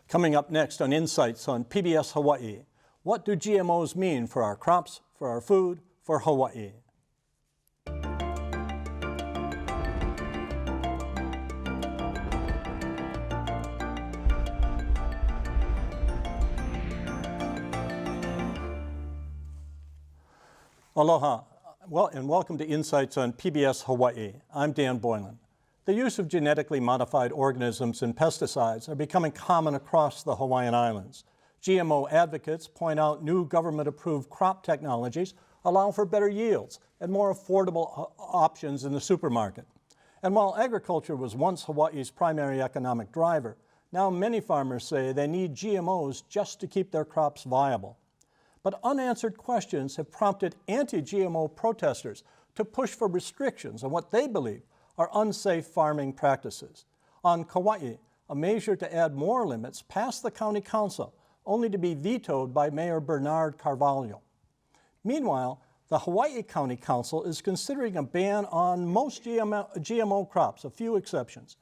Coming up next on Insights on PBS Hawaii, what do GMOs mean for our crops, for our food, for Hawaii? Aloha, and welcome to Insights on PBS Hawaii. I'm Dan Boylan. The use of genetically modified organisms and pesticides are becoming common across the Hawaiian Islands. GMO advocates point out new government-approved crop technologies allow for better yields and more affordable options in the supermarket. And while agriculture was once Hawaii's primary economic driver, now many farmers say they need GMOs just to keep their crops viable. But unanswered questions have prompted anti-GMO protesters to push for restrictions on what they believe are unsafe farming practices. On Kauai, a measure to add more limits passed the county council, only to be vetoed by Mayor Bernard Carvalho. Meanwhile, the Hawaii County Council is considering a ban on most GMO crops, a few exceptions.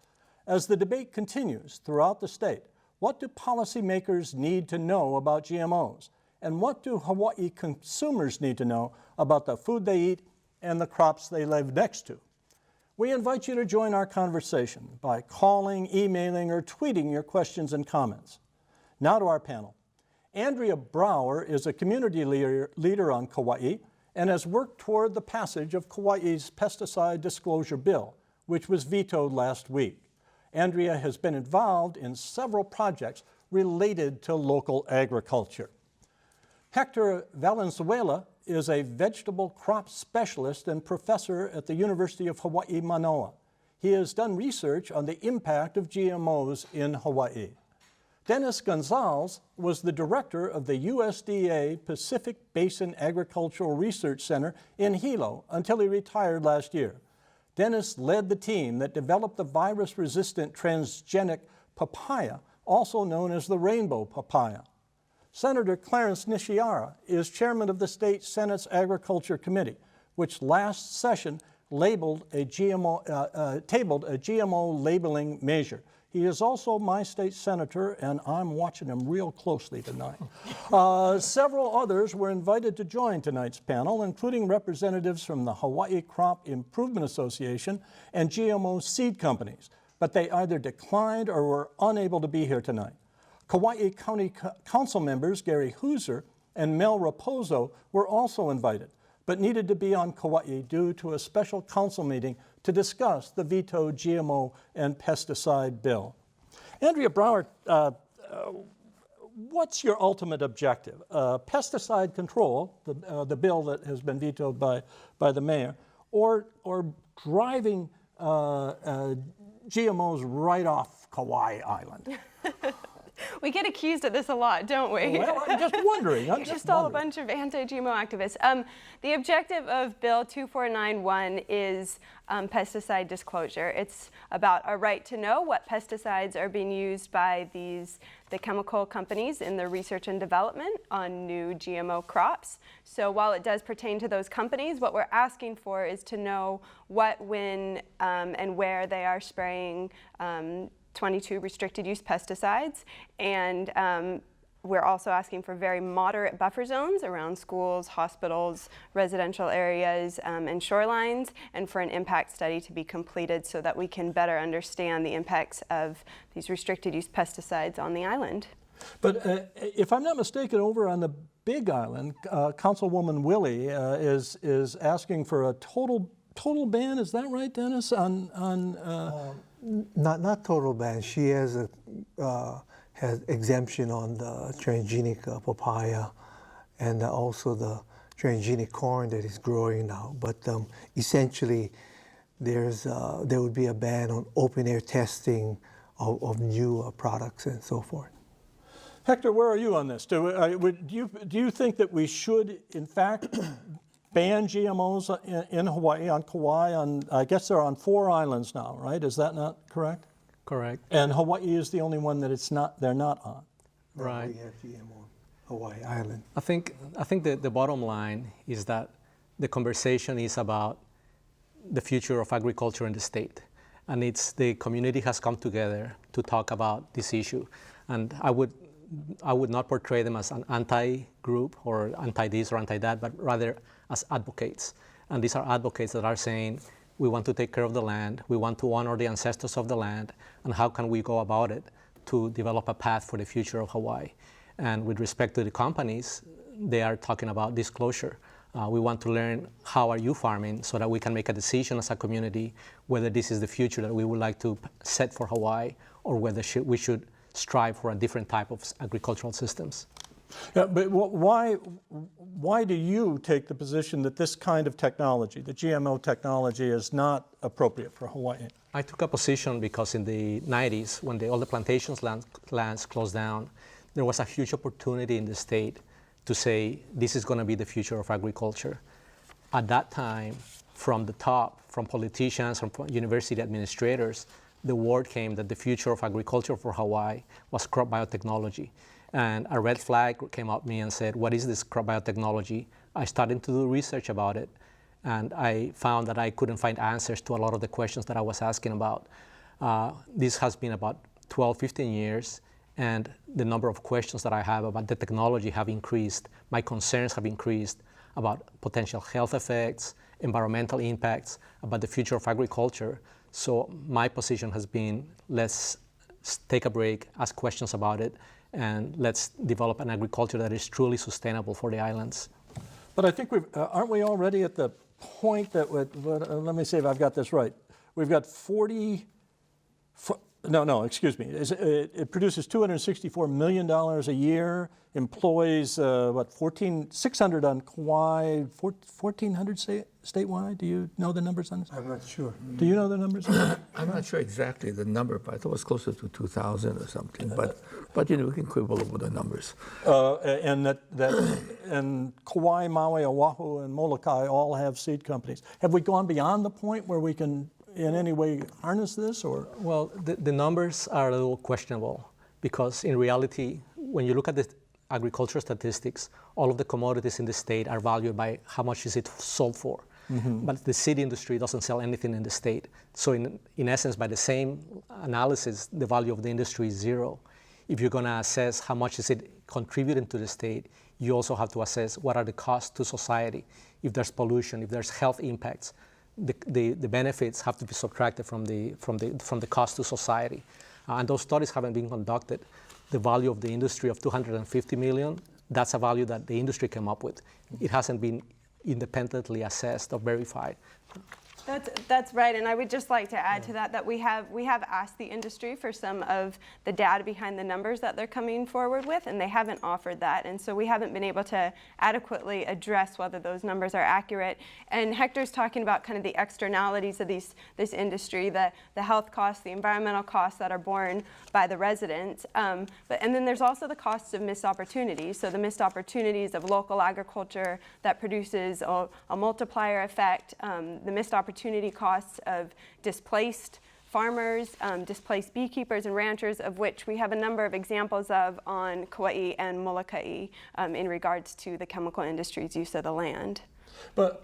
As the debate continues throughout the state, what do policymakers need to know about GMOs? And what do Hawaii consumers need to know about the food they eat and the crops they live next to? We invite you to join our conversation by calling, emailing, or tweeting your questions and comments. Now to our panel. Andrea Brower is a community leader on Kauai and has worked toward the passage of Kauai's pesticide disclosure bill, which was vetoed last week. Andrea has been involved in several projects related to local agriculture. Hector Valenzuela is a vegetable crop specialist and professor at the University of Hawaii-Manoa. He has done research on the impact of GMOs in Hawaii. Dennis Gonsalves was the director of the USDA Pacific Basin Agricultural Research Center in Hilo until he retired last year. Dennis led the team that developed the virus-resistant transgenic papaya, also known as the Rainbow Papaya. Senator Clarence Nishiara is chairman of the state Senate's Agriculture Committee, which last session tabled a GMO labeling measure. He is also my state senator, and I'm watching him real closely tonight. Several others were invited to join tonight's panel, including representatives from the Hawaii Crop Improvement Association and GMO seed companies, but they either declined or were unable to be here tonight. Kauai County Council members Gary Hooser and Mel Raposo were also invited, but needed to be on Kauai due to a special council meeting to discuss the vetoed GMO and pesticide bill. Andrea Brower, what's your ultimate objective? Pesticide control, the bill that has been vetoed by the mayor, or driving GMOs right off Kauai Island? We get accused of this a lot, don't we? Well, I'm just wondering. Just all a bunch of anti-GMO activists. The objective of Bill 2491 is pesticide disclosure. It's about a right to know what pesticides are being used by the chemical companies in the research and development on new GMO crops. So while it does pertain to those companies, what we're asking for is to know what, when, and where they are spraying 22 restricted use pesticides, and we're also asking for very moderate buffer zones around schools, hospitals, residential areas, and shorelines, and for an impact study to be completed so that we can better understand the impacts of these restricted use pesticides on the island. But if I'm not mistaken, over on the Big Island, Councilwoman Willie is asking for a total ban. Is that right, Dennis? Not total ban. She has exemption on the transgenic papaya and also the transgenic corn that is growing now. But essentially, there would be a ban on open air testing of new products and so forth. Hector, where are you on this? Do you think that we should, in fact, ban GMOs in Hawaii, on Kauai? I guess they're on 4 islands now, right? Is that not correct? Correct. And Hawaii is the only one that they're not on. Right. We have GMO on Hawaii Island. I think the bottom line is that the conversation is about the future of agriculture in the state. And the community has come together to talk about this issue. And I would not portray them as an anti-group or anti-this or anti-that, but rather as advocates. And these are advocates that are saying, we want to take care of the land, we want to honor the ancestors of the land, and how can we go about it to develop a path for the future of Hawaii. And with respect to the companies, they are talking about disclosure. We want to learn how are you farming so that we can make a decision as a community whether this is the future that we would like to set for Hawaii or whether we should strive for a different type of agricultural systems. Yeah, but why do you take the position that this kind of technology, the GMO technology, is not appropriate for Hawaii? I took a position because in the 90s, when all the plantations lands closed down, there was a huge opportunity in the state to say, this is going to be the future of agriculture. At that time, from the top, from politicians, from university administrators, the word came that the future of agriculture for Hawaii was crop biotechnology. And a red flag came up me and said, what is this crop biotechnology? I started to do research about it, and I found that I couldn't find answers to a lot of the questions that I was asking about. This has been about 12, 15 years, and the number of questions that I have about the technology have increased. My concerns have increased about potential health effects, environmental impacts, about the future of agriculture. So my position has been, let's take a break, ask questions about it, and let's develop an agriculture that is truly sustainable for the islands. But I think aren't we already at the point that, let me see if I've got this right. We've got 40, it produces $264 million a year, employs 600 on Kauai, 1,400 statewide. Do you know the numbers on this? I'm not sure. Do you know the numbers? I'm not sure exactly the number, but I thought it was closer to 2,000 or something. But you know, we can quibble over the numbers. And Kauai, Maui, Oahu, and Molokai all have seed companies. Have we gone beyond the point where we can in any way harness this, or? Well, the numbers are a little questionable because in reality, when you look at the agricultural statistics, all of the commodities in the state are valued by how much is it sold for. Mm-hmm. But the seed industry doesn't sell anything in the state. So in essence, by the same analysis, the value of the industry is zero. If you're going to assess how much is it contributing to the state, you also have to assess what are the costs to society. If there's pollution, if there's health impacts, the benefits have to be subtracted from the cost to society. And those studies haven't been conducted. The value of the industry of $250 million, that's a value that the industry came up with. It hasn't been independently assessed or verified. That's right, and I would just like to add to that we have asked the industry for some of the data behind the numbers that they're coming forward with, and they haven't offered that, and so we haven't been able to adequately address whether those numbers are accurate. And Hector's talking about kind of the externalities of this industry, the health costs, the environmental costs that are borne by the residents, and then there's also the costs of missed opportunities. So the missed opportunities of local agriculture that produces a multiplier effect, the missed opportunity costs of displaced farmers, displaced beekeepers and ranchers, of which we have a number of examples of on Kauai and Molokai in regards to the chemical industry's use of the land. But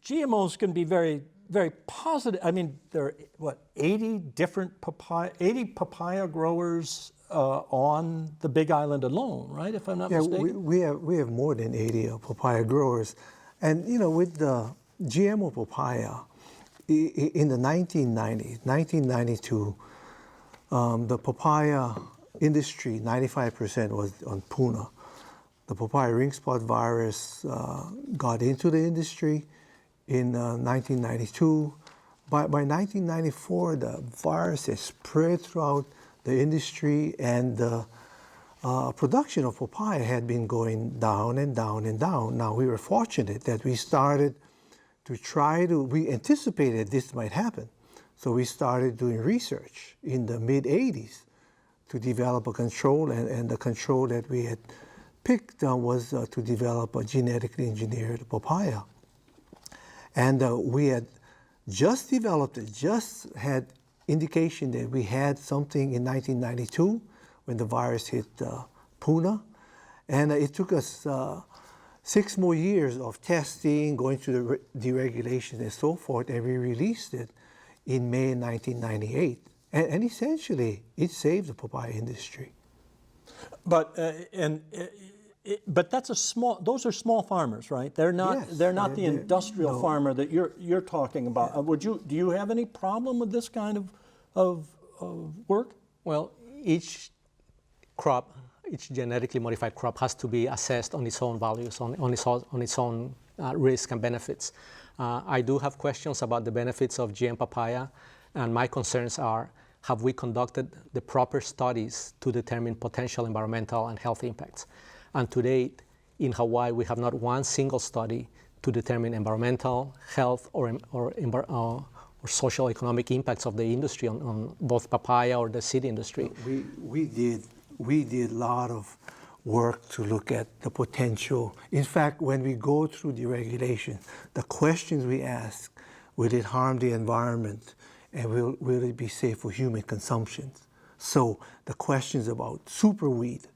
GMOs can be very, very positive. I mean, there are, 80 papaya growers on the Big Island alone, right, if I'm not mistaken? We have more than 80 papaya growers. And, you know, with the GMO papaya, in the 1990s, 1992, the papaya industry, 95% was on Puna. The papaya ring spot virus got into the industry in 1992. By 1994, the virus has spread throughout the industry, and the production of papaya had been going down and down and down. Now, we were fortunate that we started we anticipated this might happen. So we started doing research in the mid-'80s to develop a control, and the control that we had picked was to develop a genetically engineered papaya. And we had just developed it, just had indication that we had something in 1992 when the virus hit Puna. And it took us 6 more years of testing, going through the deregulation and so forth, and we released it in May 1998. And essentially, it saved the papaya industry. But but that's a small. Those are small farmers, right? They're not. Yes, they're not the they're- industrial no. farmer that you're talking about. Do you have any problem with this kind of work? Well, each crop, each genetically modified crop has to be assessed on its own values, on its own risk and benefits. I do have questions about the benefits of GM papaya, and my concerns are, have we conducted the proper studies to determine potential environmental and health impacts? And to date, in Hawaii, we have not one single study to determine environmental, health, or social economic impacts of the industry on both papaya or the seed industry. We did a lot of work to look at the potential. In fact, when we go through the regulation, the questions we ask, will it harm the environment, and will it be safe for human consumption? So the questions about superweed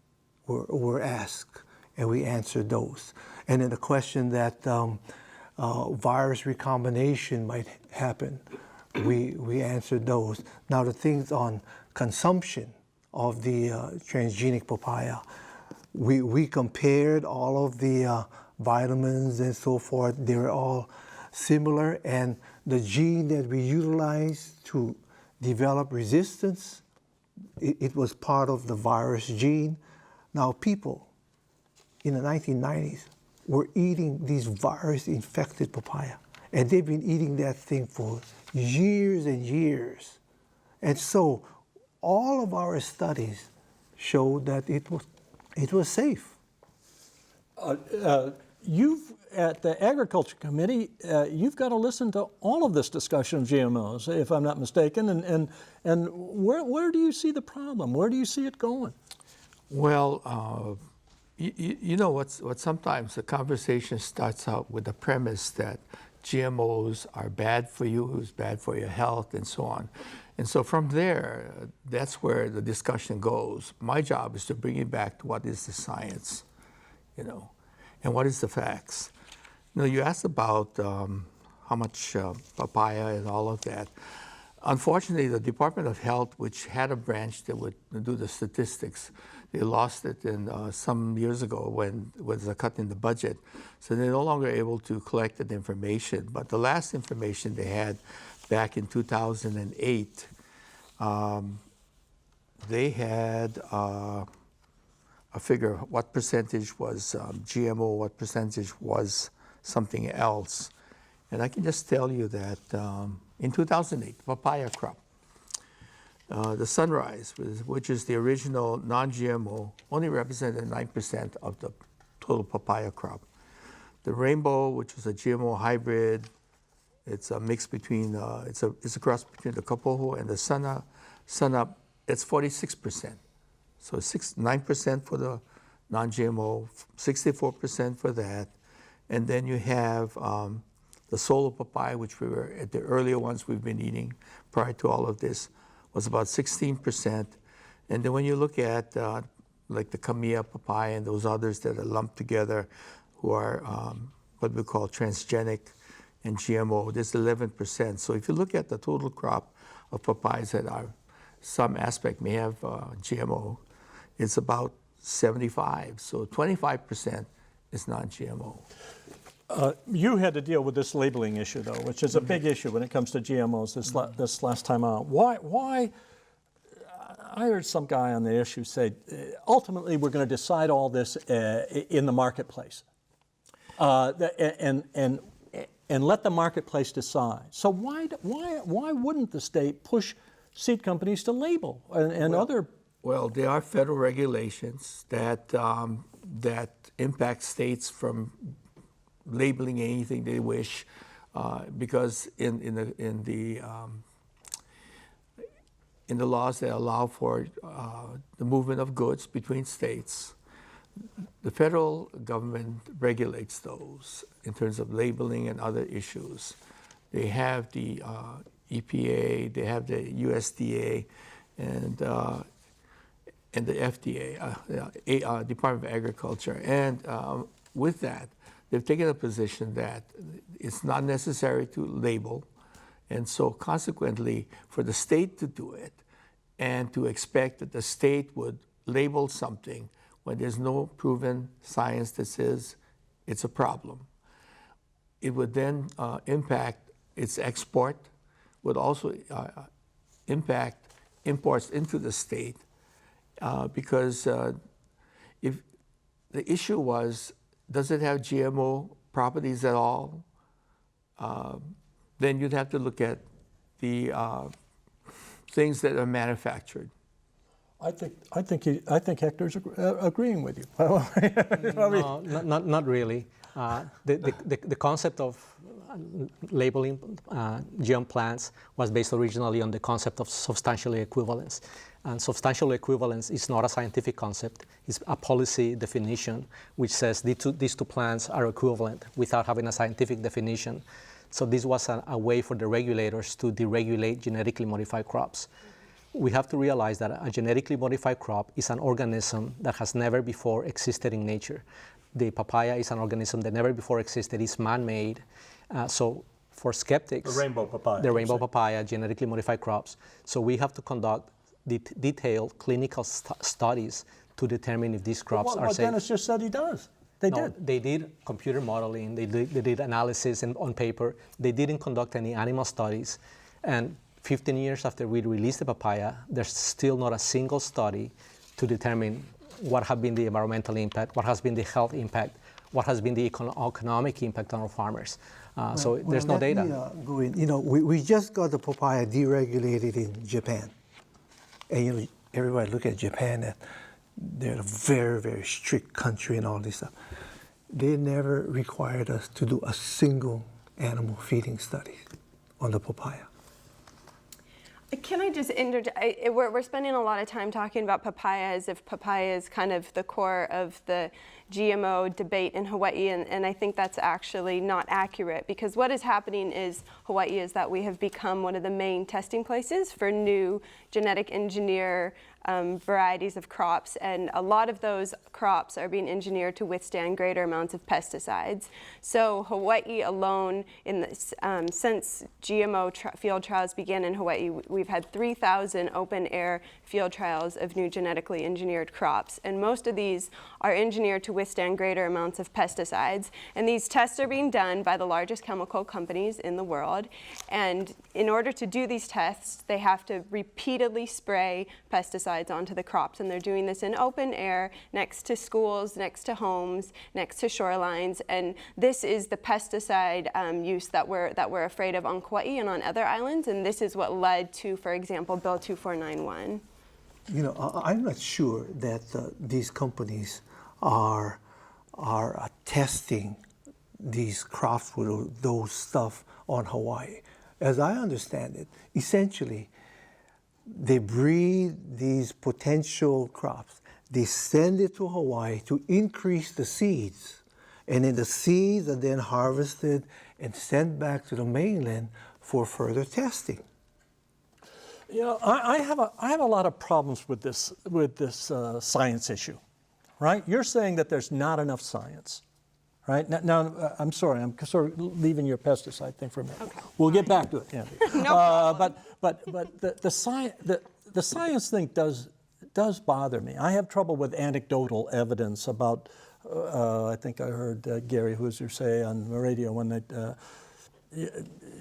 were asked, and we answered those. And then the question that virus recombination might happen, we answered those. Now the things on consumption of the transgenic papaya, we compared all of the vitamins and so forth. They were all similar, and the gene that we utilized to develop resistance, it was part of the virus gene. Now people in the 1990s were eating these virus-infected papaya, and they've been eating that thing for years and years. And so all of our studies showed that it was safe. You've at the Agriculture Committee, you've got to listen to all of this discussion of GMOs, if I'm not mistaken. And where do you see the problem? Where do you see it going? Well, you know what sometimes the conversation starts out with the premise that GMOs are bad for you, it's bad for your health, and so on. And so from there, that's where the discussion goes. My job is to bring it back to what is the science, and what is the facts. You asked about how much papaya and all of that. Unfortunately, the Department of Health, which had a branch that would do the statistics, they lost it some years ago when there was a cut in the budget. So they're no longer able to collect that information. But the last information they had back in 2008, they had a figure what percentage was GMO, what percentage was something else. And I can just tell you that in 2008, papaya crop, the Sunrise, which is the original non-GMO, only represented 9% of the total papaya crop. The Rainbow, which is a GMO hybrid, it's a mix between, it's a cross between the Kapoho and the Sunup, it's 46%. So 9% for the non-GMO, 64% for that. And then you have the Solo papaya, which we were at the earlier ones we've been eating prior to all of this, was about 16%. And then when you look at like the Kamiya papaya and those others that are lumped together, who are what we call transgenic and GMO, there's 11%. So if you look at the total crop of papayas that are some aspect may have GMO, it's about 75. So 25% is non-GMO. You had to deal with this labeling issue, though, which is a big issue when it comes to GMOs this last time out. Why? I heard some guy on the issue say, ultimately, we're going to decide all this in the marketplace, and let the marketplace decide. So why wouldn't the state push seed companies to label and other? Well, there are federal regulations that that impact states from labeling anything they wish, because in the laws that allow for the movement of goods between states, the federal government regulates those in terms of labeling and other issues. They have the EPA, they have the USDA, and the FDA, Department of Agriculture, and with that, they've taken a position that it's not necessary to label, and so consequently, for the state to do it, and to expect that the state would label something when there's no proven science that says it's a problem. It would then impact its export, would also impact imports into the state, because if the issue was, does it have GMO properties at all? Then you'd have to look at the things that are manufactured. I think Hector's agreeing with you. No, not really. The concept of labeling GM plants was based originally on the concept of substantial equivalence. And substantial equivalence is not a scientific concept. It's a policy definition which says these two plants are equivalent without having a scientific definition. So this was a way for the regulators to deregulate genetically modified crops. We have to realize that a genetically modified crop is an organism that has never before existed in nature. The papaya is an organism that never before existed, is man-made. So for skeptics, The rainbow papaya. the rainbow papaya, genetically modified crops. So we have to conduct detailed clinical studies to determine if these crops are What safe. Dennis just said he does. They No, did. they did computer modeling, they did analysis on paper. They didn't conduct any animal studies. And 15 years after we released the papaya, there's still not a single study to determine what have been the environmental impact, what has been the health impact, what has been the economic impact on our farmers. So there's no data. Let me go in. You know, we just got the papaya deregulated in Japan. And you know, everybody look at Japan, and they're a very, very strict country and all this stuff. They never required us to do a single animal feeding study on the papaya. Can I just interject? We're spending a lot of time talking about papaya as if papaya is kind of the core of the GMO debate in Hawaii, and I think that's actually not accurate, because what is happening is Hawaii is that we have become one of the main testing places for new genetic engineer varieties of crops, and a lot of those crops are being engineered to withstand greater amounts of pesticides. So Hawaii alone, since GMO field trials began in Hawaii, we've had 3,000 open-air field trials of new genetically engineered crops, and most of these are engineered to withstand greater amounts of pesticides. And these tests are being done by the largest chemical companies in the world, and in order to do these tests, they have to repeatedly spray pesticides onto the crops, and they're doing this in open air, next to schools, next to homes, next to shorelines, and this is the pesticide use that we're afraid of on Kauai and on other islands, and this is what led to, for example, Bill 2491. You know, I'm not sure that these companies are testing these crops with those stuff on Hawaii. As I understand it, essentially, they breed these potential crops. They send it to Hawaii to increase the seeds. And then the seeds are then harvested and sent back to the mainland for further testing. You know, I have a lot of problems with this science issue, right? You're saying that there's not enough science, right? Now I'm sorry, I'm sort of leaving your pesticide thing for a minute. Okay. We'll get back to it, Andy. No problem. But the science thing does bother me. I have trouble with anecdotal evidence about. I think I heard Gary Hooser say on the radio when they.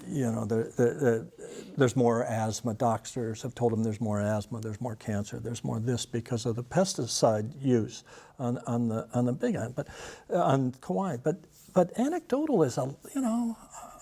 You know, there's more asthma. Doctors have told them there's more asthma, there's more cancer, there's more this because of the pesticide use on the Big Island, but on Kauai. But anecdotal is you know,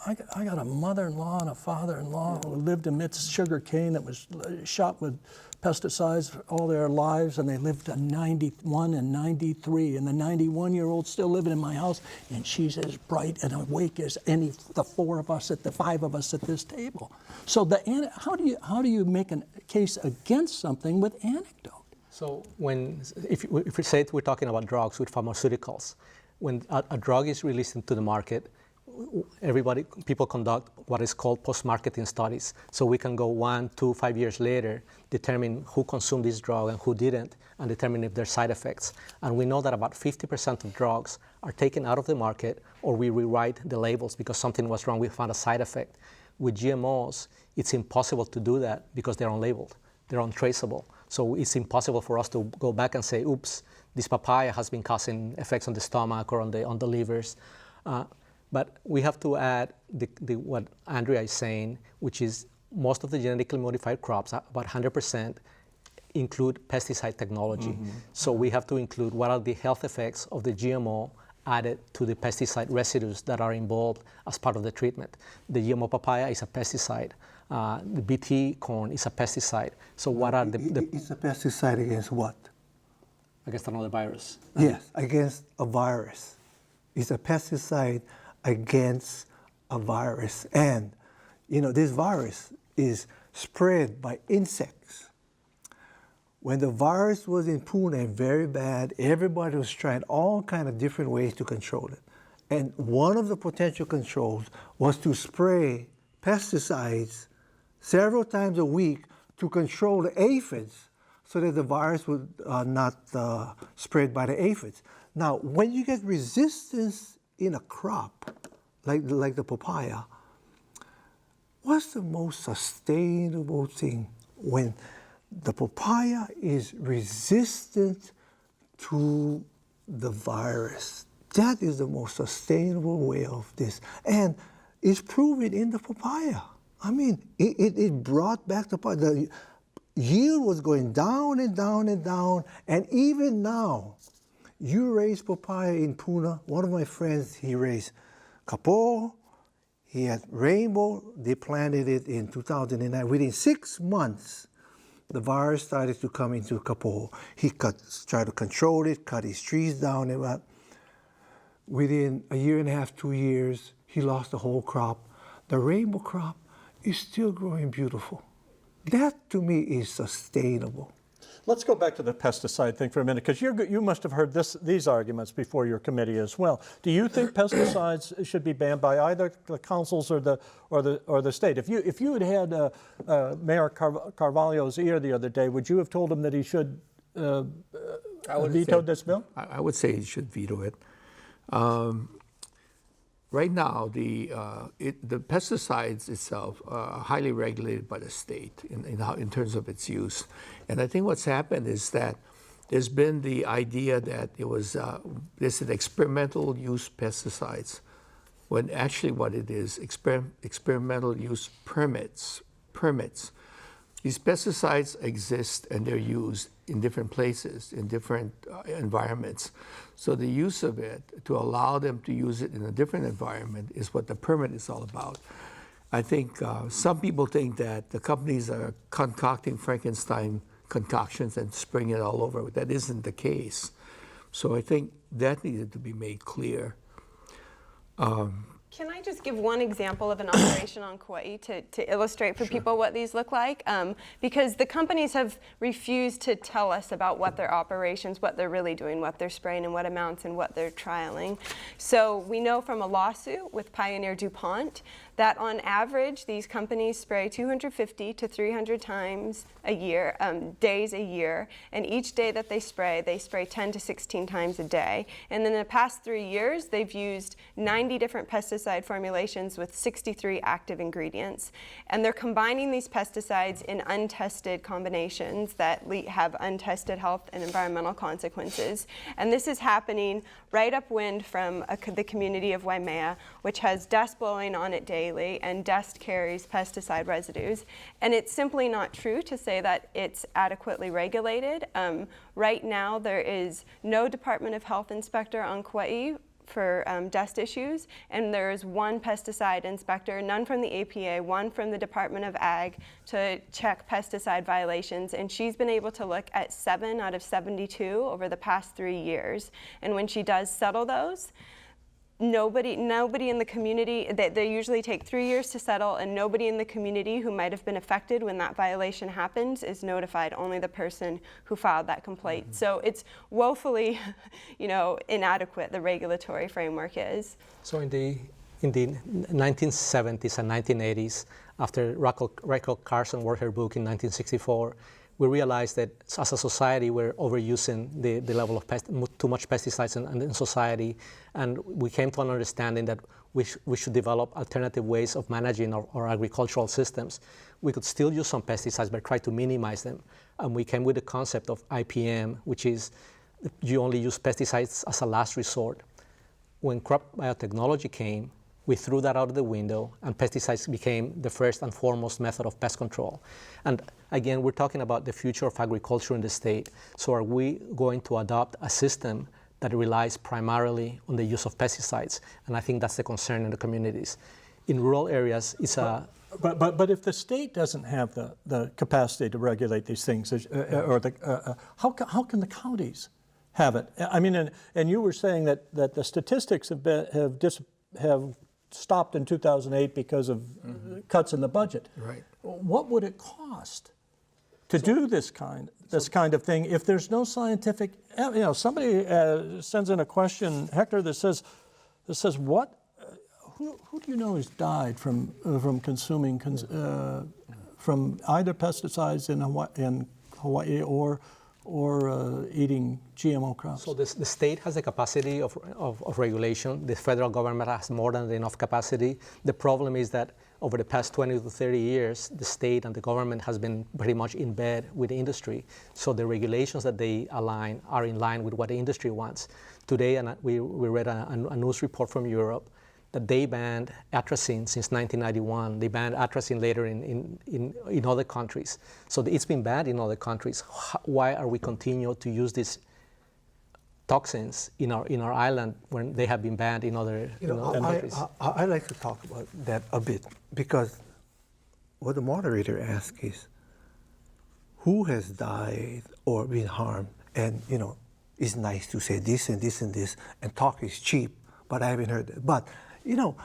I got a mother-in-law and a father-in-law who lived amidst sugar cane that was shot with pesticides all their lives, and they lived to 91 and 93, and the 91-year-old still living in my house, and she's as bright and awake as the five of us at this table. So how do you make a case against something with anecdote? So if we say we're talking about drugs with pharmaceuticals, when a drug is released into the market, people conduct what is called post-marketing studies. So we can go 1, 2, 5 years later, determine who consumed this drug and who didn't, and determine if there's side effects. And we know that about 50% of drugs are taken out of the market, or we rewrite the labels because something was wrong, we found a side effect. With GMOs, it's impossible to do that because they're unlabeled. they're untraceable. So it's impossible for us to go back and say, oops, this papaya has been causing effects on the stomach or on the livers. But we have to add what Andrea is saying, which is most of the genetically modified crops, about 100%, include pesticide technology. So we have to include what are the health effects of the GMO added to the pesticide residues that are involved as part of the treatment. The GMO papaya is a pesticide. The BT corn is a pesticide. So what are It's a pesticide against what? Against another virus. Yes, against a virus. It's a pesticide against a virus. And, you know, this virus is spread by insects. When the virus was in Pune very bad, everybody was trying all kind of different ways to control it. And one of the potential controls was to spray pesticides several times a week to control the aphids so that the virus would not spread by the aphids. Now, when you get resistance in a crop, like the papaya, what's the most sustainable thing when the papaya is resistant to the virus? That is the most sustainable way of this. And it's proven in the papaya. I mean, it brought back the yield was going down and down and down. And even now, you raise papaya in Pune. One of my friends, he raised Kapo. He had Rainbow. They planted it in 2009. Within 6 months, the virus started to come into Kapo. He tried to control it, cut his trees down. And within a year and a half, 2 years, he lost the whole crop. The Rainbow crop is still growing beautiful. That, to me, is sustainable. Let's go back to the pesticide thing for a minute, because you must have heard these arguments before your committee as well. Do you think pesticides should be banned by either the councils or the state? If you had Mayor Carvalho's ear the other day, would you have told him that he should veto this bill? I would say he should veto it. Right now, the pesticides itself are highly regulated by the state in terms of its use. And I think what's happened is that there's been the idea that there's an experimental use pesticides, when actually what it is, experimental use permits. These pesticides exist and they're used in different places, in different environments. So the use of it, to allow them to use it in a different environment, is what the permit is all about. I think some people think that the companies are concocting Frankenstein concoctions and spraying it all over. That isn't the case. So I think that needed to be made clear. Can I just give one example of an operation on Kauai to illustrate for people what these look like? Because the companies have refused to tell us about what their operations, what they're really doing, what they're spraying, and what amounts, and what they're trialing. So we know from a lawsuit with Pioneer DuPont that on average, these companies spray 250 to 300 times a year, days a year, and each day that they spray 10 to 16 times a day. And in the past 3 years, they've used 90 different pesticide formulations with 63 active ingredients. And they're combining these pesticides in untested combinations that have untested health and environmental consequences. And this is happening right upwind from the community of Waimea, which has dust blowing on it daily, and dust carries pesticide residues. And it's simply not true to say that it's adequately regulated. Right now, there is no Department of Health inspector on Kauai for dust issues, and there's one pesticide inspector, none from the APA, one from the Department of Ag to check pesticide violations, and she's been able to look at 7 out of 72 over the past 3 years. And when she does settle those, nobody in the community, they usually take 3 years to settle, and nobody in the community who might have been affected when that violation happens is notified, only the person who filed that complaint. Mm-hmm. So it's woefully, inadequate, the regulatory framework is. So in the 1970s and 1980s, after Rachel Carson wrote her book in 1964, we realized that as a society, we're overusing the level of too much pesticides in society, and we came to an understanding that we should develop alternative ways of managing our agricultural systems. We could still use some pesticides, but try to minimize them. And we came with the concept of IPM, which is you only use pesticides as a last resort. When crop biotechnology came, we threw that out of the window, and pesticides became the first and foremost method of pest control. And again, we're talking about the future of agriculture in the state. So are we going to adopt a system that relies primarily on the use of pesticides? And I think that's the concern in the communities. In rural areas, it's a... But if the state doesn't have the capacity to regulate these things, how can the counties have it? I mean, and you were saying that the statistics have stopped in 2008 because of cuts in the budget. Right. What would it cost to do this kind of thing if there's no scientific? Somebody sends in a question, Hector, that says what? Who do you know has died from consuming from either pesticides in Hawaii or eating GMO crops? So the state has the capacity of regulation. The federal government has more than enough capacity. The problem is that over the past 20 to 30 years, the state and the government has been pretty much in bed with the industry. So the regulations that they align are in line with what the industry wants. Today, and we read a news report from Europe that they banned atrazine since 1991. They banned atrazine later in other countries. So it's been banned in other countries. Why are we continuing to use these toxins in our island when they have been banned in other countries? I'd like to talk about that a bit, because what the moderator asked is, who has died or been harmed? And it's nice to say this and this and this, and talk is cheap, but I haven't heard that. But there's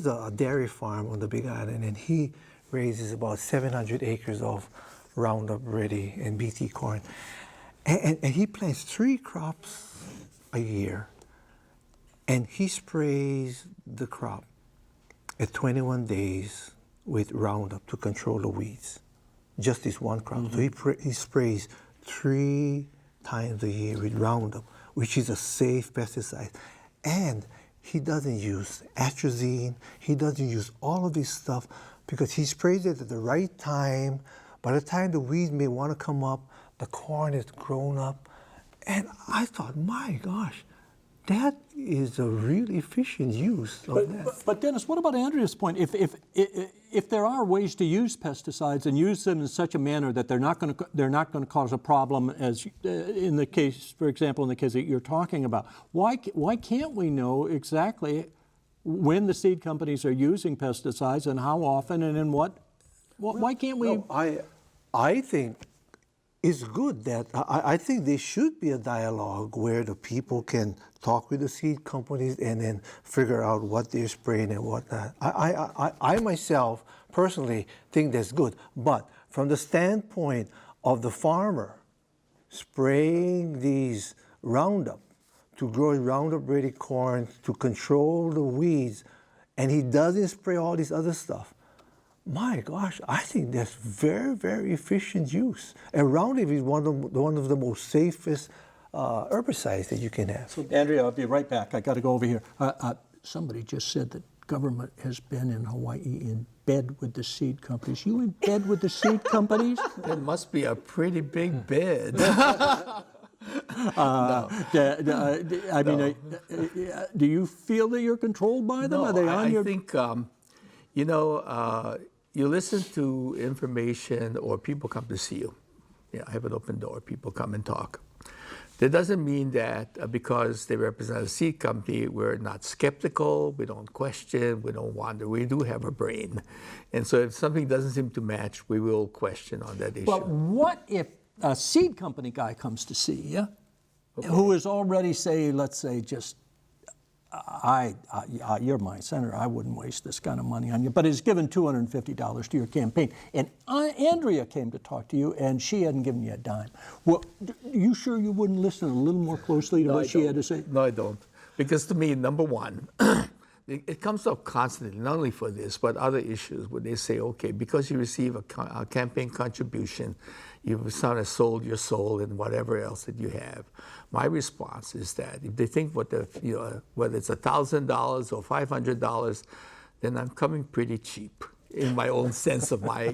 a dairy farm on the Big Island, and he raises about 700 acres of Roundup Ready and BT corn. And he plants 3 crops a year, and he sprays the crop at 21 days with Roundup to control the weeds. Just this one crop. Mm-hmm. So he sprays 3 times a year with Roundup, which is a safe pesticide. And he doesn't use atrazine, he doesn't use all of this stuff, because he sprays it at the right time. By the time the weeds may want to come up, the corn is grown up. And I thought, my gosh, that is a really efficient use of that. But Dennis, what about Andrea's point? If there are ways to use pesticides and use them in such a manner that they're not going to cause a problem, as in the case, for example, in the case that you're talking about, why can't we know exactly when the seed companies are using pesticides and how often and in what? Why can't we? No, I think it's good that I think there should be a dialogue where the people can talk with the seed companies and then figure out what they're spraying and what not. I myself personally think that's good, but from the standpoint of the farmer spraying these Roundup to grow Roundup Ready corn to control the weeds, and he doesn't spray all this other stuff, my gosh, I think that's very, very efficient use. And Roundup is one of the most safest herbicides that you can have. So, Andrea, I'll be right back. I got to go over here. Somebody just said that government has been in Hawaii in bed with the seed companies. You in bed with the seed companies? That must be a pretty big bed. Do you feel that you're controlled by them? No, Are they on your? I think, you listen to information or people come to see you. I have an open door. People come and talk. That doesn't mean that because they represent a seed company, we're not skeptical, we don't question, we don't wonder. We do have a brain. And so if something doesn't seem to match, we will question on that issue. But what if a seed company guy comes to see you, who is already, let's say, just, you're my senator, I wouldn't waste this kind of money on you, but has given $250 to your campaign. And Andrea came to talk to you, and she hadn't given you a dime. Well, you sure you wouldn't listen a little more closely to what she had to say? No, I don't. Because to me, number one, it comes up constantly, not only for this, but other issues where they say, okay, because you receive a campaign contribution, you've sort of sold your soul and whatever else that you have. My response is that if they think whether it's $1,000 or $500, then I'm coming pretty cheap in my own sense of my,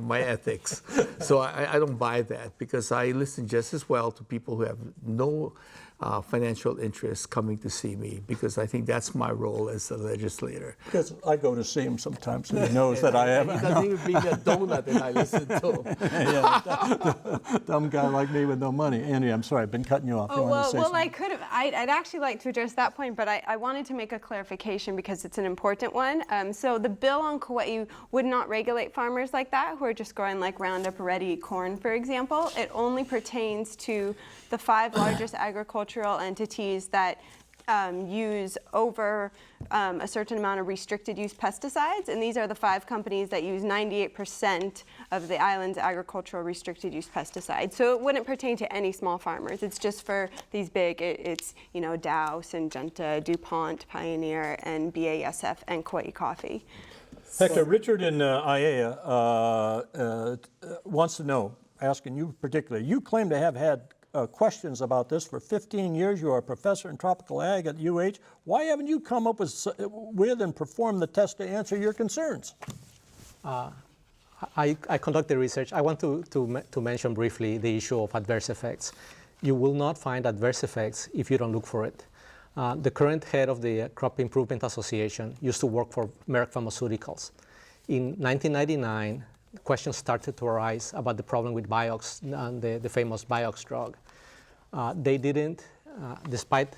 my ethics. So I don't buy that, because I listen just as well to people who have no financial interest coming to see me, because I think that's my role as a legislator. Because I go to see him sometimes, and he knows that I am. He doesn't even bring a donut, and I listen to him. Yeah, dumb guy like me with no money. Andy, I'm sorry, I've been cutting you off. You wanted to say something? I could have. I'd actually like to address that point, but I wanted to make a clarification because it's an important one. So the bill on Kauai would not regulate farmers like that who are just growing like Roundup Ready corn, for example. It only pertains to the 5 largest agricultural entities that use over a certain amount of restricted use pesticides, and these are the 5 companies that use 98% of the island's agricultural restricted use pesticides. So it wouldn't pertain to any small farmers. It's just for these big, it's Dow, Syngenta, DuPont, Pioneer, and BASF, and Kauai Coffee. Hector, Richard in IAEA wants to know, asking you particularly, you claim to have had questions about this for 15 years. You are a professor in tropical ag at UH. Why haven't you come up with and performed the test to answer your concerns? I conduct the research. I want to mention briefly the issue of adverse effects. You will not find adverse effects if you don't look for it. The current head of the Crop Improvement Association used to work for Merck Pharmaceuticals. In 1999, questions started to arise about the problem with Vioxx, the famous Vioxx drug. They didn't, despite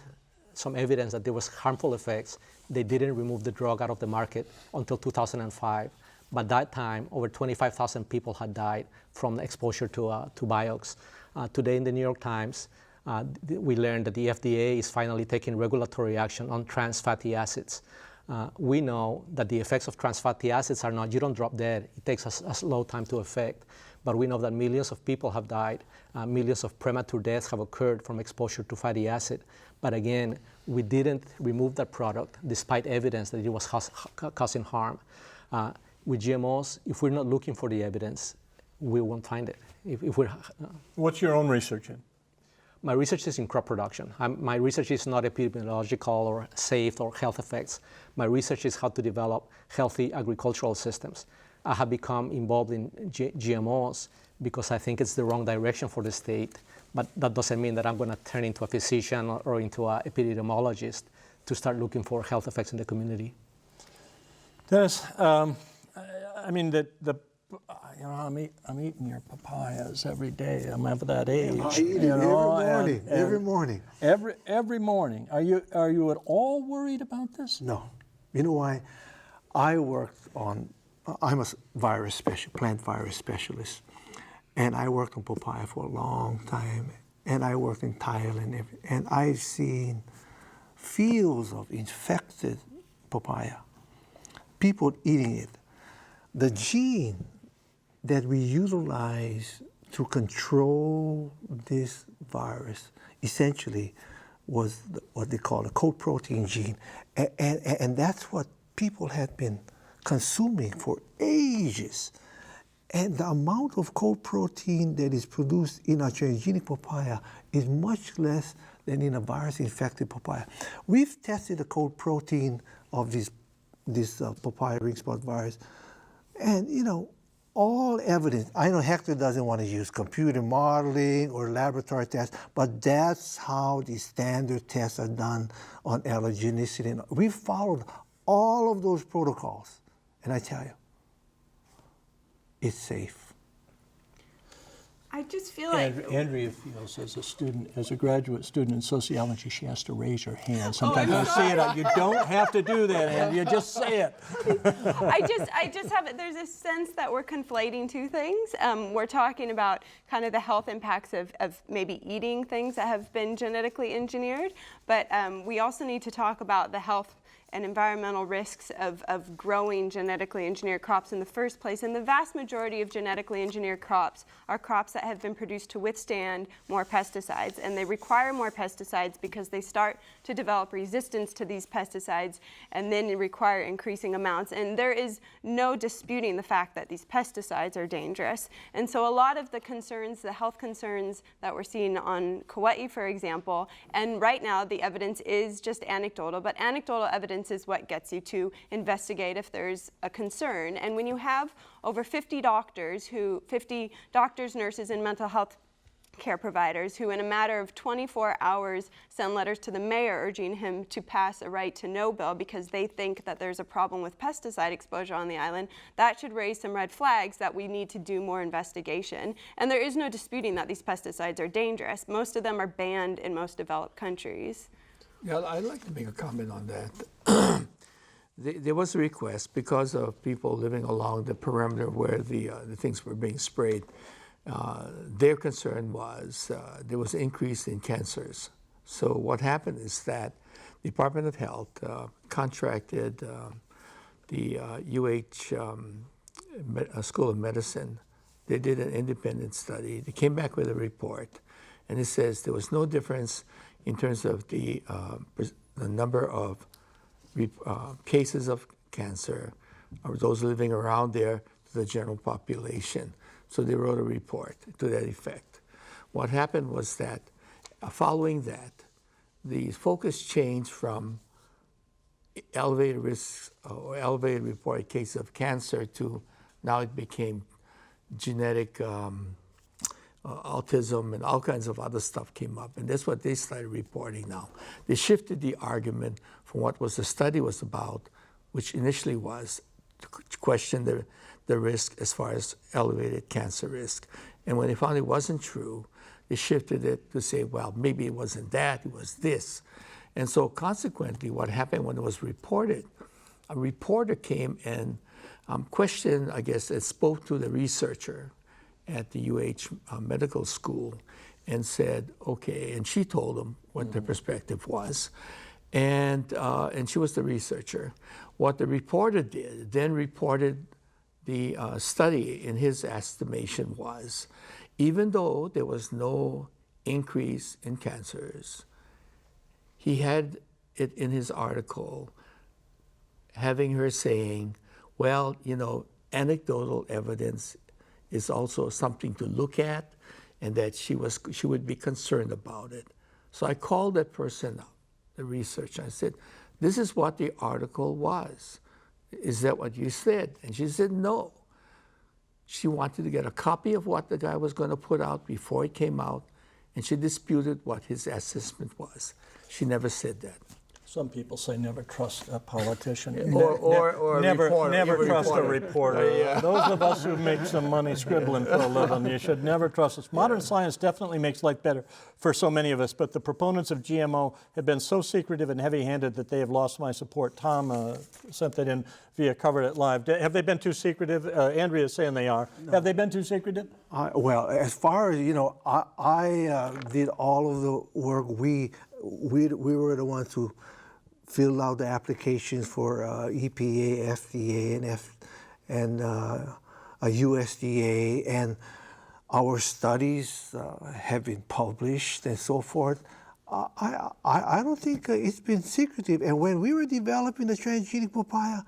some evidence that there was harmful effects, they didn't remove the drug out of the market until 2005. By that time, over 25,000 people had died from exposure to Vioxx. Today in the New York Times, we learned that the FDA is finally taking regulatory action on trans fatty acids. We know that the effects of trans fatty acids are not, you don't drop dead, it takes a slow time to affect. But we know that millions of people have died, millions of premature deaths have occurred from exposure to fatty acid. But again, we didn't remove that product despite evidence that it was causing harm. With GMOs, if we're not looking for the evidence, we won't find it. What's your own research in? My research is in crop production. My research is not epidemiological or safe or health effects. My research is how to develop healthy agricultural systems. I have become involved in GMOs because I think it's the wrong direction for the state, but that doesn't mean that I'm going to turn into a physician or into an epidemiologist to start looking for health effects in the community. Dennis, I mean, I'm eating your papayas every day. I'm of that age. I eat it every morning. Every morning. Are you at all worried about this? No. You know why? I'm a plant virus specialist, and I worked on papaya for a long time, and I worked in Thailand, and I've seen fields of infected papaya, people eating it. The gene that we utilize to control this virus essentially was what they call a coat protein gene. And that's what people have been consuming for ages. And the amount of coat protein that is produced in a transgenic papaya is much less than in a virus-infected papaya. We've tested the coat protein of this papaya ring spot virus, and all evidence, I know Hector doesn't want to use computer modeling or laboratory tests, but that's how the standard tests are done on allergenicity. We've followed all of those protocols, and I tell you, it's safe. I just feel like Andrea feels, as a graduate student in sociology, she has to raise her hand. Sometimes I see it. You don't have to do that, Andrea. Just say it. I just have there's a sense that we're conflating two things. We're talking about kind of the health impacts of maybe eating things that have been genetically engineered, but we also need to talk about the health and environmental risks of growing genetically engineered crops in the first place. And the vast majority of genetically engineered crops are crops that have been produced to withstand more pesticides. And they require more pesticides because they start to develop resistance to these pesticides and then require increasing amounts. And there is no disputing the fact that these pesticides are dangerous. And so a lot of the concerns, the health concerns that we're seeing on Kauai, for example, and right now the evidence is just anecdotal, but anecdotal evidence is what gets you to investigate if there's a concern. And when you have over 50 doctors, nurses, and mental health care providers who in a matter of 24 hours send letters to the mayor urging him to pass a right to know bill because they think that there's a problem with pesticide exposure on the island, that should raise some red flags that we need to do more investigation. And there is no disputing that these pesticides are dangerous. Most of them are banned in most developed countries. Yeah, I'd like to make a comment on that. There was a request because of people living along the perimeter where the things were being sprayed. Their concern was there was an increase in cancers. So what happened is that the Department of Health contracted the School of Medicine. They did an independent study. They came back with a report, and it says there was no difference in terms of the number of cases of cancer or those living around there to the general population. So they wrote a report to that effect. What happened was that following that, the focus changed from elevated risks or elevated reported cases of cancer to now it became genetic autism and all kinds of other stuff came up. And that's what they started reporting now. They shifted the argument from what the study was about, which initially was to question the risk as far as elevated cancer risk. And when they found it wasn't true, they shifted it to say, well, maybe it wasn't that, it was this. And so consequently, what happened when it was reported, a reporter came and questioned, I guess, and spoke to the researcher at the medical school and said, okay, and she told him what the perspective was. And she was the researcher. What the reporter did, then reported the study in his estimation was, even though there was no increase in cancers, he had it in his article having her saying, well, you know, anecdotal evidence is also something to look at and that she would be concerned about it. So I called that person up, the researcher. I said, this is what the article was. Is that what you said? And she said, no. She wanted to get a copy of what the guy was going to put out before it came out, and she disputed what his assessment was. She never said that. Some people say never trust a politician. Or never, a reporter. never Even trust a reporter. reporter. Those of us who make some money scribbling for a living, you should never trust us. Modern science definitely makes life better for so many of us, but the proponents of GMO have been so secretive and heavy-handed that they have lost my support. Tom sent that in via Covered It Live. Have they been too secretive? Andrea is saying they are. No. Have they been too secretive? Well, as far as, you know, I did all of the work. We were the ones who filled out the applications for EPA, FDA, and USDA, and our studies have been published and so forth. I don't think it's been secretive. And when we were developing the transgenic papaya,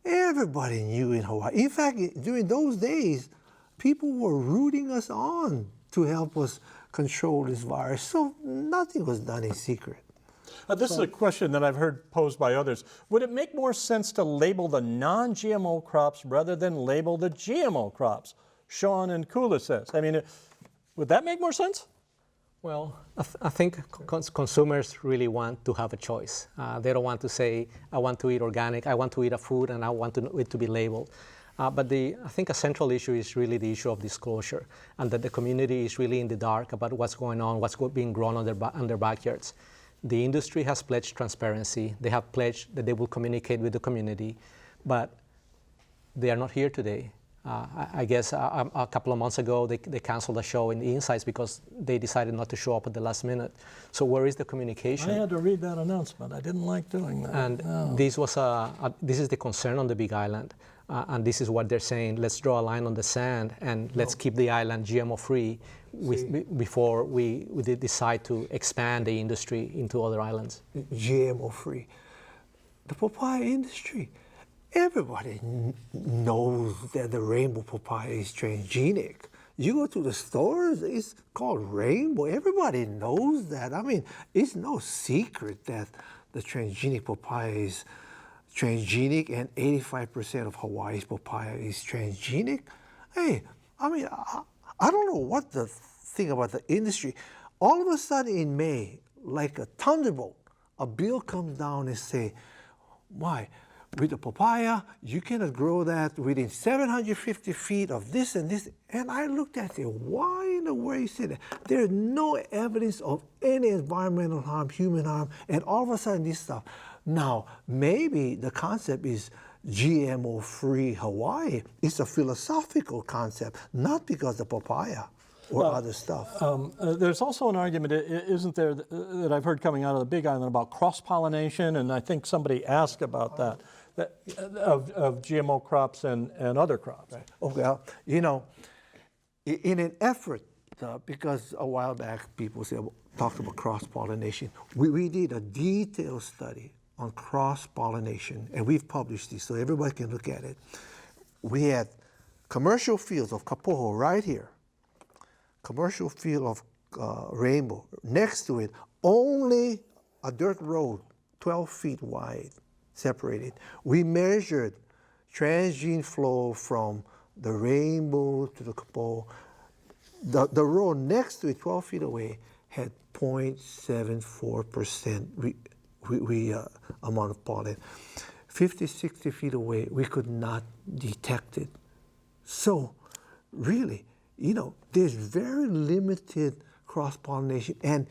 everybody knew in Hawaii. In fact, during those days, people were rooting us on to help us control this virus. So nothing was done in secret. This is a question that I've heard posed by others. Would it make more sense to label the non-GMO crops rather than label the GMO crops? Sean and Kula says. I mean, would that make more sense? Well, I think consumers really want to have a choice. They don't want to say, I want to eat organic, I want to eat a food, and I want it to be labeled. But I think a central issue is really the issue of disclosure, and that the community is really in the dark about what's going on, what's being grown on their backyards. The industry has pledged transparency. They have pledged that they will communicate with the community, but they are not here today. I guess a couple of months ago they canceled the show in the Insights because they decided not to show up at the last minute. So where is the communication? I had to read that announcement. I didn't like doing that. And this is the concern on the Big Island. And this is what they're saying, let's draw a line on the sand and let's keep the island GMO free before we decide to expand the industry into other islands. GMO free. The papaya industry, everybody knows that the rainbow papaya is transgenic. You go to the stores, it's called Rainbow. Everybody knows that. I mean, it's no secret that the transgenic papaya is transgenic, and 85% of Hawaii's papaya is transgenic. Hey, I mean, I don't know what the thing about the industry. All of a sudden in May, like a thunderbolt, a bill comes down and say, why? With the papaya, you cannot grow that within 750 feet of this and this. And I looked at it, why in the world you say that? There's no evidence of any environmental harm, human harm, and all of a sudden this stuff. Now, maybe the concept is GMO-free Hawaii. It's a philosophical concept, not because of papaya or other stuff. There's also an argument, isn't there, that I've heard coming out of the Big Island about cross-pollination, and I think somebody asked about that of GMO crops and other crops. Right. Okay, well, you know, in an effort, because a while back people talked about cross-pollination, we did a detailed study on cross-pollination, and we've published this so everybody can look at it. We had commercial fields of Kapoho right here, commercial field of Rainbow. Next to it, only a dirt road, 12 feet wide, separated. We measured transgene flow from the Rainbow to the Kapoho. The road next to it, 12 feet away, had 0.74% amount of pollen. 50, 60 feet away, we could not detect it. So really, you know, there's very limited cross-pollination. And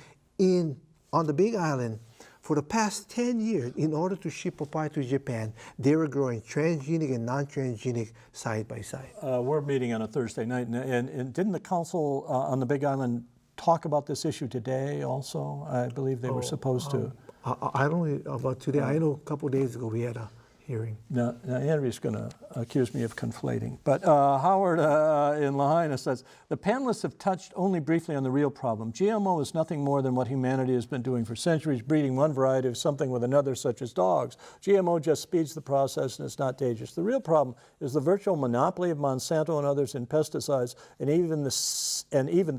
on the Big Island, for the past 10 years, in order to ship papaya to Japan, they were growing transgenic and non-transgenic side by side. We're meeting on a Thursday night, and didn't the council on the Big Island talk about this issue today also? I believe they were supposed to. I don't know about today. I know a couple of days ago we had a hearing. Now Andrea's going to accuse me of conflating. But Howard in Lahaina says, the panelists have touched only briefly on the real problem. GMO is nothing more than what humanity has been doing for centuries, breeding one variety of something with another, such as dogs. GMO just speeds the process and it's not dangerous. The real problem is the virtual monopoly of Monsanto and others in pesticides, and even the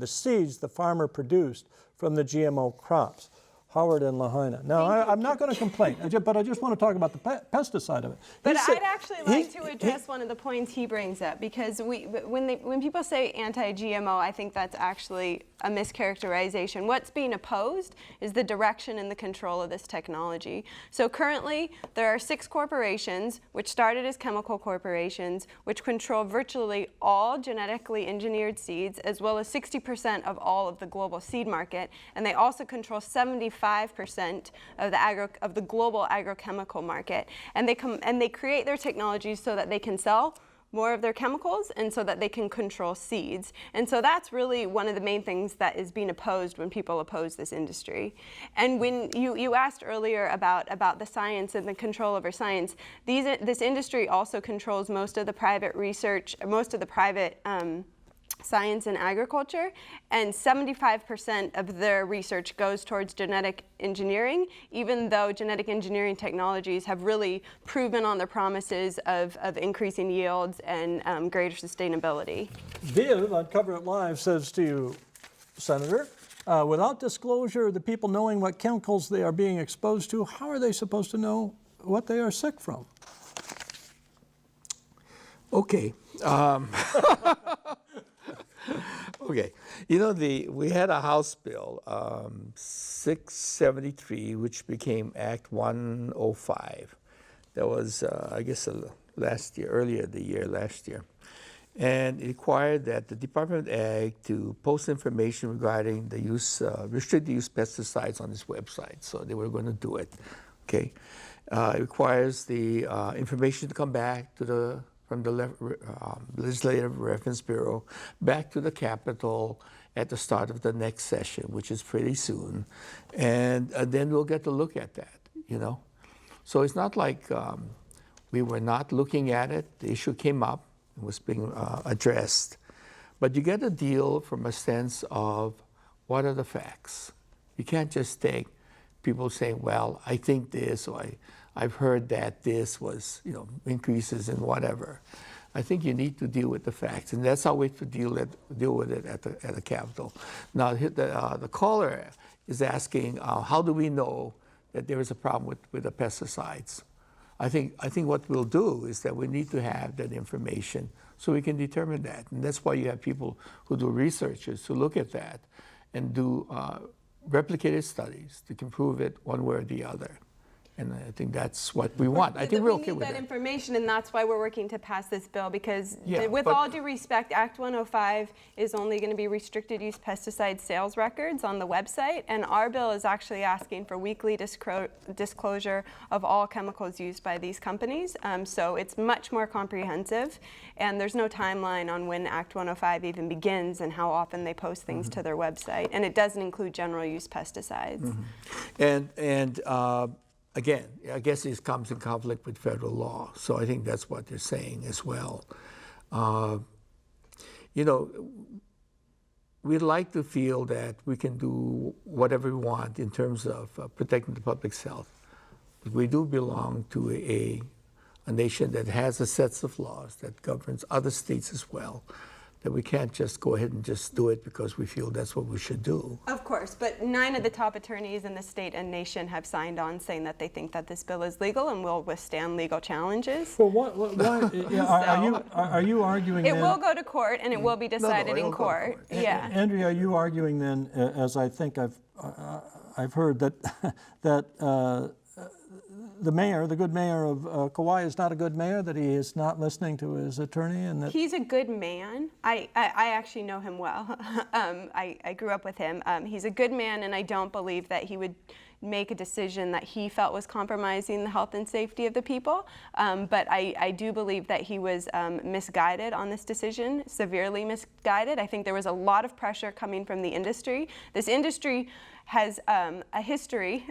seeds the farmer produced from the GMO crops. Howard and Lahaina. Now, I'm not going to complain, but I just want to talk about the pesticide of it. But I'd actually like to address one of the points he brings up, because when people say anti-GMO, I think that's actually a mischaracterization. What's being opposed is the direction and the control of this technology. So currently, there are 6 corporations, which started as chemical corporations, which control virtually all genetically engineered seeds, as well as 60% of all of the global seed market, and they also control 75% of the global agrochemical market. And they create their technologies so that they can sell more of their chemicals and so that they can control seeds. And so that's really one of the main things that is being opposed when people oppose this industry. And when you asked earlier about the science and the control over science, this industry also controls most of the private research, most of the private science and agriculture, and 75% of their research goes towards genetic engineering, even though genetic engineering technologies have really proven on their promises of increasing yields and greater sustainability. Viv on Cover It Live says to you, Senator, without disclosure, the people knowing what chemicals they are being exposed to, how are they supposed to know what they are sick from? Okay. Okay, you know, we had a House Bill 673, which became Act 105. That was, I guess, last year, last year. And it required that the Department of Ag to post information regarding the use, restricted use pesticides on its website. So they were going to do it, okay? It requires the information to come back to the from the Legislative Reference Bureau back to the Capitol at the start of the next session, which is pretty soon, and then we'll get to look at that, you know. So it's not like we were not looking at it. The issue came up and was being addressed. But you get a deal from a sense of what are the facts. You can't just take people saying, well, I think this, or I've heard that this was, you know, increases in whatever. I think you need to deal with the facts, and that's how we have to deal with it at the Capitol. Now, the caller is asking, how do we know that there is a problem with the pesticides? I think what we'll do is that we need to have that information so we can determine that, and that's why you have people who do researches to look at that and do replicated studies to can prove it one way or the other. And I think that's what we want. I think we're okay with that. We need that information, and that's why we're working to pass this bill, because with but all due respect, Act 105 is only going to be restricted use pesticide sales records on the website, and our bill is actually asking for weekly disclosure of all chemicals used by these companies. So it's much more comprehensive, and there's no timeline on when Act 105 even begins and how often they post things to their website, and it doesn't include general use pesticides. Again, I guess this comes in conflict with federal law, so I think that's what they're saying as well. You know, we'd like to feel that we can do whatever we want in terms of protecting the public's health. But we do belong to a nation that has a set of laws that governs other states as well, that we can't just go ahead and just do it because we feel that's what we should do. Of course, but 9 of the top attorneys in the state and nation have signed on saying that they think that this bill is legal and will withstand legal challenges. Well, are you arguing it then, will go to court and it will be decided in court. Yeah. Andrea, are you arguing then, as I think I've heard, that the mayor, the good mayor of Kauai, is not a good mayor, that he is not listening to his attorney, and that he's a good man. I actually know him well. I grew up with him. He's a good man, and I don't believe that he would make a decision that he felt was compromising the health and safety of the people. But I do believe that he was misguided on this decision, severely misguided. I think there was a lot of pressure coming from the industry. This industry has a history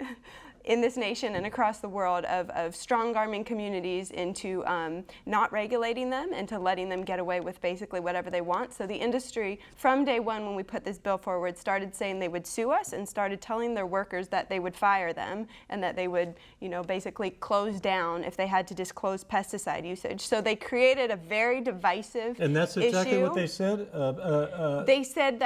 in this nation and across the world of strong-arming communities into not regulating them and to letting them get away with basically whatever they want. So the industry, from day one when we put this bill forward, started saying they would sue us and started telling their workers that they would fire them and that they would, you know, basically close down if they had to disclose pesticide usage. So they created a very divisive issue. And that's exactly what they said? They said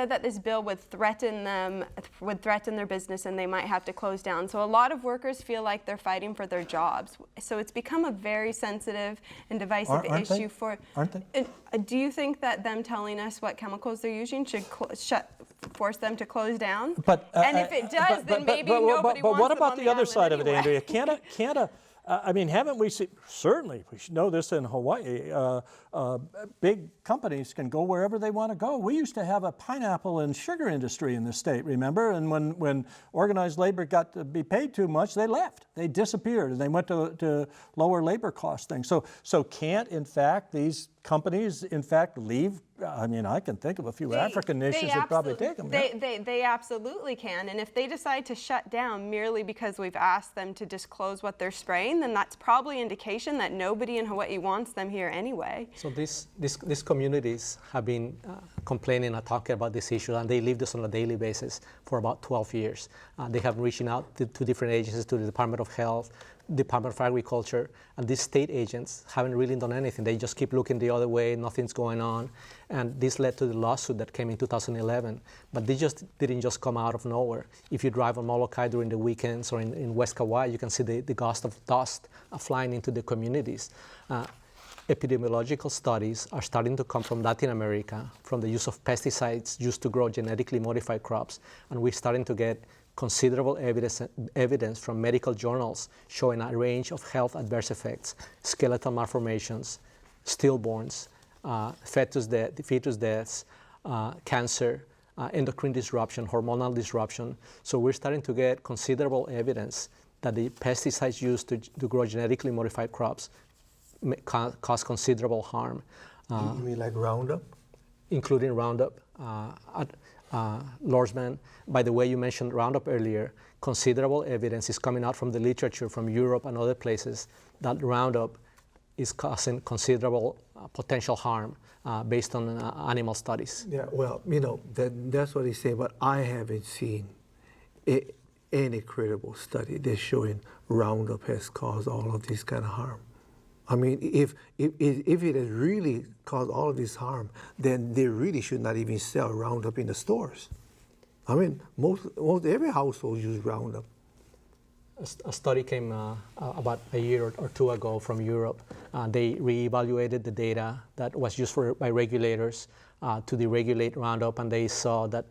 that this bill would threaten their business and they might have to close down. So a lot of workers feel like they're fighting for their jobs. So it's become a very sensitive and divisive issue. Aren't they? Do you think that them telling us what chemicals they're using should force them to close down? And if it does, then maybe nobody wants But what them about on the other island side of it, anyway. Andrea? I mean, haven't we seen, certainly, we should know this in Hawaii, big companies can go wherever they want to go. We used to have a pineapple and sugar industry in the state, remember? And when organized labor got to be paid too much, they left. They disappeared, and they went to lower labor cost things. So can't, in fact, these companies, in fact, leave? I mean, I can think of a few African nations that probably take them. They absolutely can. And if they decide to shut down merely because we've asked them to disclose what they're spraying, then that's probably indication that nobody in Hawaii wants them here anyway. So these communities have been complaining and talking about this issue, and they live this on a daily basis for about 12 years. They have reaching out to different agencies, to the Department of Health, Department of Agriculture, and these state agents haven't really done anything. They just keep looking the other way, nothing's going on. And this led to the lawsuit that came in 2011. But they just didn't just come out of nowhere. If you drive on Molokai during the weekends or in West Kauai, you can see the gust of dust flying into the communities. Epidemiological studies are starting to come from Latin America, from the use of pesticides used to grow genetically modified crops. And we're starting to get considerable evidence from medical journals showing a range of health adverse effects: skeletal malformations, stillborns, fetus deaths, cancer, endocrine disruption, hormonal disruption. So we're starting to get considerable evidence that the pesticides used to grow genetically modified crops cause considerable harm, You mean like Roundup? including Roundup. Lordsman, by the way, you mentioned Roundup earlier. Considerable evidence is coming out from the literature from Europe and other places that Roundup is causing considerable potential harm based on animal studies. Yeah, well, that's what they say, but I haven't seen any credible study that's showing Roundup has caused all of this kind of harm. I mean, if it has really caused all of this harm, then they really should not even sell Roundup in the stores. I mean, most every household uses Roundup. A study came about a year or two ago from Europe. They reevaluated the data that was used by regulators to deregulate Roundup, and they saw that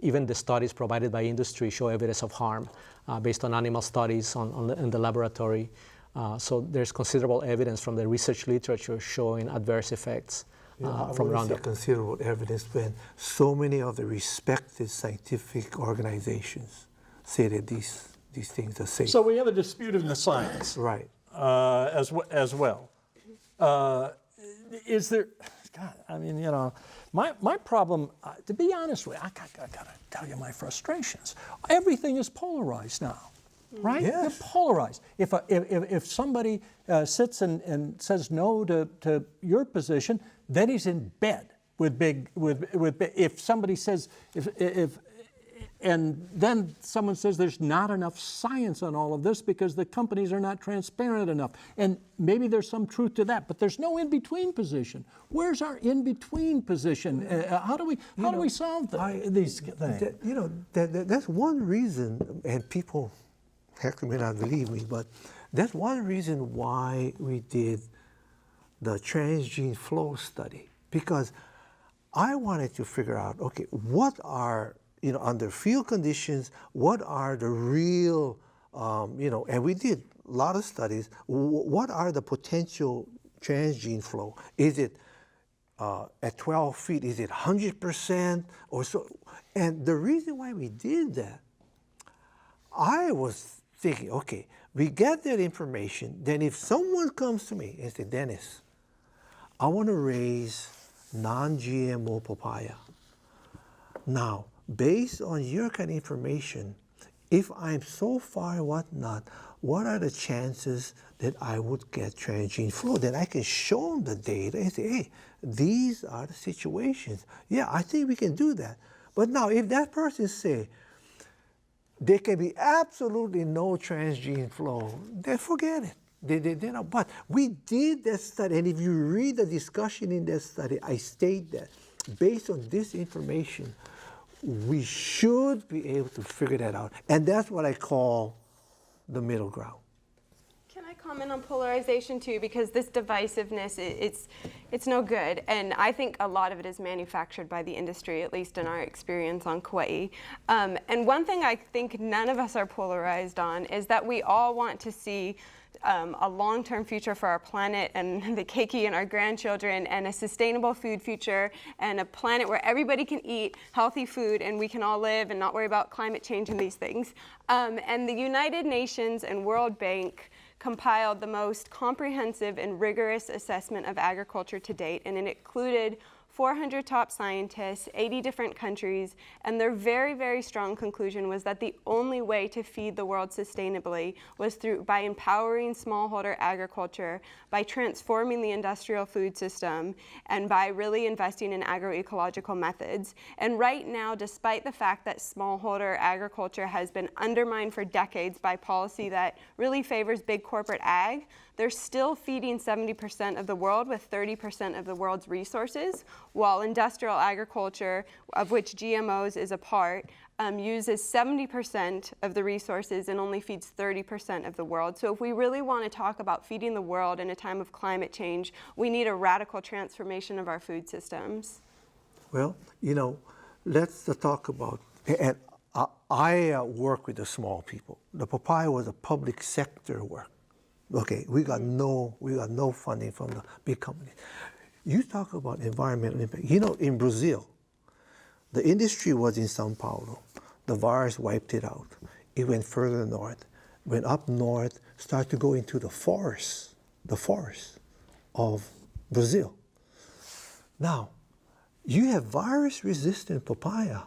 even the studies provided by industry show evidence of harm based on animal studies in the laboratory. So there's considerable evidence from the research literature showing adverse effects from Roundup. Considerable evidence when so many of the respected scientific organizations say that these things are safe. So we have a dispute in the science. Right. As well. Is there, God, I mean, my problem, to be honest with you, I gotta tell you my frustrations. Everything is polarized now, right? Yes. They're polarized. If somebody sits and says no to your position, then he's in bed with big. If somebody says and then someone says there's not enough science on all of this because the companies are not transparent enough. And maybe there's some truth to that, but there's no in-between position. Where's our in-between position? How do we solve these things? That's one reason, and people, Hector may not believe me, but that's one reason why we did the transgene flow study, because I wanted to figure out, okay, what are, under field conditions, what are the real, and we did a lot of studies, what are the potential transgene flow? Is it at 12 feet, is it 100% or so? And the reason why we did that, I was thinking, okay, we get that information, then if someone comes to me and says, Dennis, I want to raise non-GMO papaya. Now, based on your kind of information, if I'm so far whatnot, what are the chances that I would get transgene flow? Then I can show them the data and say, hey, these are the situations. Yeah, I think we can do that. But now, if that person say, there can be absolutely no transgene flow, then forget it. But we did that study, and if you read the discussion in that study, I state that based on this information, we should be able to figure that out. And that's what I call the middle ground. Can I comment on polarization too? Because this divisiveness, it's no good. And I think a lot of it is manufactured by the industry, at least in our experience on Kauai. And one thing I think none of us are polarized on is that we all want to see a long-term future for our planet and the keiki and our grandchildren, and a sustainable food future, and a planet where everybody can eat healthy food and we can all live and not worry about climate change and these things. And the United Nations and World Bank compiled the most comprehensive and rigorous assessment of agriculture to date, and it included 400 top scientists, 80 different countries, and their very, very strong conclusion was that the only way to feed the world sustainably was by empowering smallholder agriculture, by transforming the industrial food system, and by really investing in agroecological methods. And right now, despite the fact that smallholder agriculture has been undermined for decades by policy that really favors big corporate ag, they're still feeding 70% of the world with 30% of the world's resources, while industrial agriculture, of which GMOs is a part, uses 70% of the resources and only feeds 30% of the world. So if we really want to talk about feeding the world in a time of climate change, we need a radical transformation of our food systems. Well, let's talk about, and I work with the small people. The papaya was a public sector work. Okay, we got no funding from the big companies. You talk about environmental impact. In Brazil, the industry was in São Paulo. The virus wiped it out. It went further north, went up north, started to go into the forest. of Brazil. Now, you have virus-resistant papaya.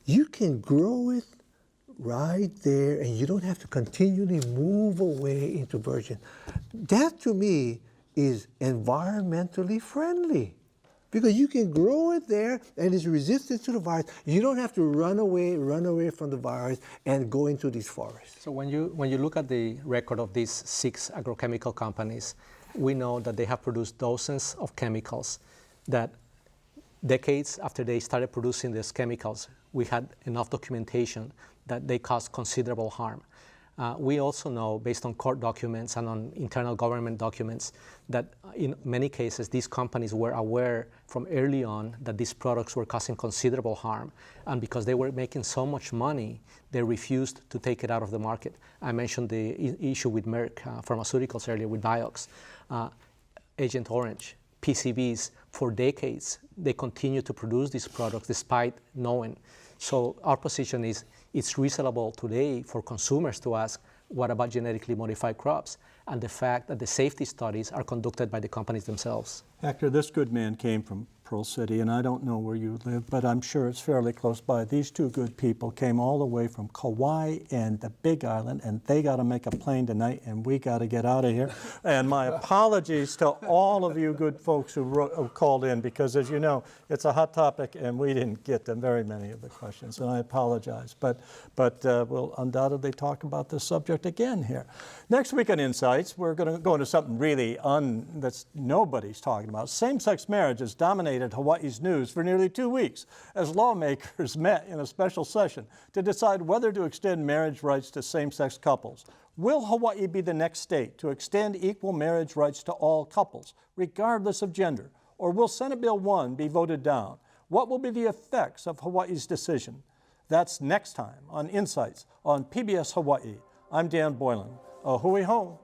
You can grow it right there, and you don't have to continually move away into virgin. That, to me, is environmentally friendly, because you can grow it there and it's resistant to the virus. You don't have to run away from the virus and go into these forests. So when you look at the record of these 6 agrochemical companies, we know that they have produced dozens of chemicals that decades after they started producing these chemicals, we had enough documentation that they caused considerable harm. We also know, based on court documents and on internal government documents, that in many cases these companies were aware from early on that these products were causing considerable harm, and because they were making so much money, they refused to take it out of the market. I mentioned the issue with Merck Pharmaceuticals earlier with Diox, Agent Orange, PCBs. For decades, they continue to produce these products despite knowing. So our position is it's reasonable today for consumers to ask, what about genetically modified crops? And the fact that the safety studies are conducted by the companies themselves. Hector, this good man came from Pearl City, and I don't know where you live, but I'm sure it's fairly close by. These 2 good people came all the way from Kauai and the Big Island, and they got to make a plane tonight, and we got to get out of here. And my apologies to all of you good folks who called in, because as you know, it's a hot topic, and we didn't get to very many of the questions, and I apologize. But we'll undoubtedly talk about this subject again here. Next week on Insights, we're going to go into something really that's nobody's talking about. Same-sex marriage has dominated Hawaii's news for nearly 2 weeks as lawmakers met in a special session to decide whether to extend marriage rights to same-sex couples. Will Hawaii be the next state to extend equal marriage rights to all couples, regardless of gender? Or will Senate Bill 1 be voted down? What will be the effects of Hawaii's decision? That's next time on Insights on PBS Hawaii. I'm Dan Boylan. A hui hou.